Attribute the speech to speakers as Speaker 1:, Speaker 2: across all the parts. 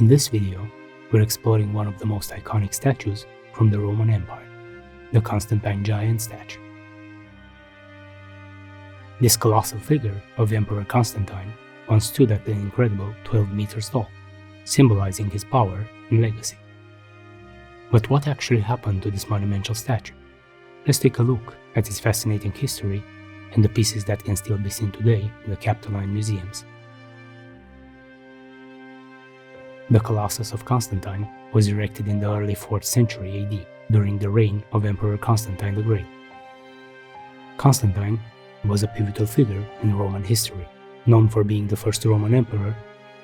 Speaker 1: In this video, we're exploring one of the most iconic statues from the Roman Empire, the Constantine giant statue. This colossal figure of Emperor Constantine once stood at an incredible 12 meters tall, symbolizing his power and legacy. But what actually happened to this monumental statue? Let's take a look at its fascinating history and the pieces that can still be seen today in the Capitoline Museums. The Colossus of Constantine was erected in the early 4th century AD during the reign of Emperor Constantine the Great. Constantine was a pivotal figure in Roman history, known for being the first Roman emperor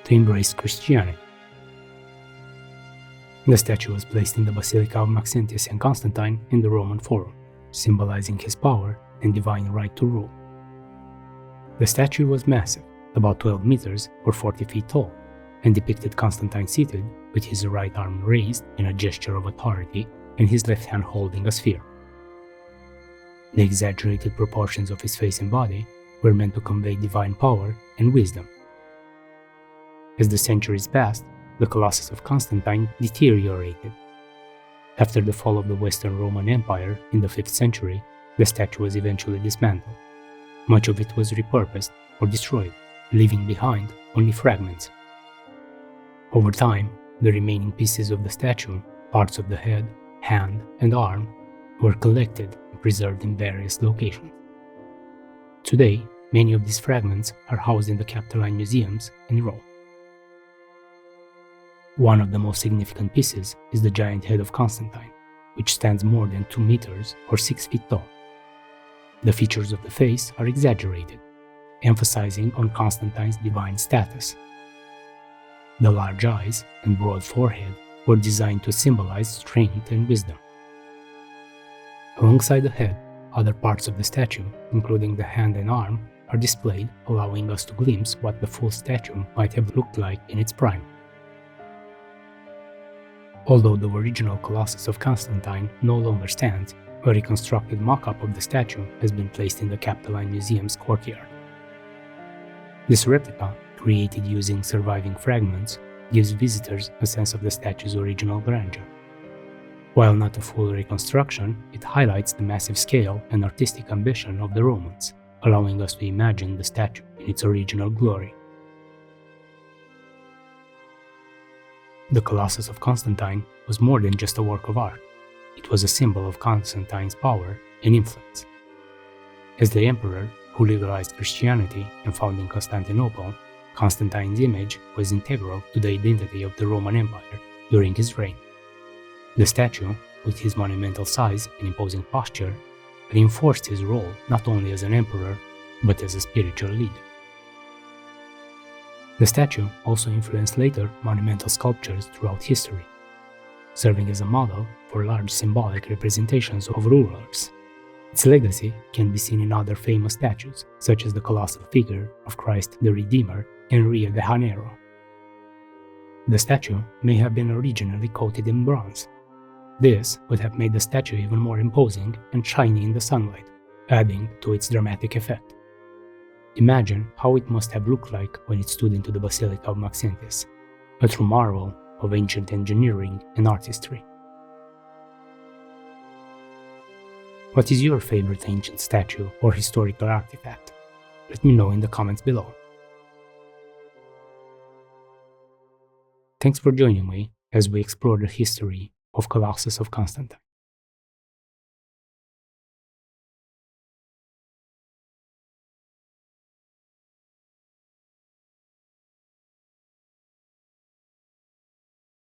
Speaker 1: to embrace Christianity. The statue was placed in the Basilica of Maxentius and Constantine in the Roman Forum, symbolizing his power and divine right to rule. The statue was massive, about 12 meters or 40 feet tall, and depicted Constantine seated with his right arm raised in a gesture of authority and his left hand holding a sphere. The exaggerated proportions of his face and body were meant to convey divine power and wisdom. As the centuries passed, the Colossus of Constantine deteriorated. After the fall of the Western Roman Empire in the 5th century, the statue was eventually dismantled. Much of it was repurposed or destroyed, leaving behind only fragments. Over time, the remaining pieces of the statue, parts of the head, hand, and arm, were collected and preserved in various locations. Today, many of these fragments are housed in the Capitoline Museums in Rome. One of the most significant pieces is the giant head of Constantine, which stands more than 2 meters or 6 feet tall. The features of the face are exaggerated, emphasizing on Constantine's divine status. The large eyes and broad forehead were designed to symbolize strength and wisdom. Alongside the head, other parts of the statue, including the hand and arm, are displayed, allowing us to glimpse what the full statue might have looked like in its prime. Although the original Colossus of Constantine no longer stands, a reconstructed mock-up of the statue has been placed in the Capitoline Museum's courtyard. This replica, created using surviving fragments, gives visitors a sense of the statue's original grandeur. While not a full reconstruction, it highlights the massive scale and artistic ambition of the Romans, allowing us to imagine the statue in its original glory. The Colossus of Constantine was more than just a work of art. It was a symbol of Constantine's power and influence. As the emperor who legalized Christianity and founding Constantinople, Constantine's image was integral to the identity of the Roman Empire during his reign. The statue, with his monumental size and imposing posture, reinforced his role not only as an emperor, but as a spiritual leader. The statue also influenced later monumental sculptures throughout history, serving as a model for large symbolic representations of rulers. Its legacy can be seen in other famous statues, such as the colossal figure of Christ the Redeemer in Rio de Janeiro. The statue may have been originally coated in bronze. This would have made the statue even more imposing and shiny in the sunlight, adding to its dramatic effect. Imagine how it must have looked like when it stood into the Basilica of Maxentius, a true marvel of ancient engineering and artistry. What is your favorite ancient statue or historical artifact? Let me know in the comments below. Thanks for joining me as we explore the history of Colossus of Constantine.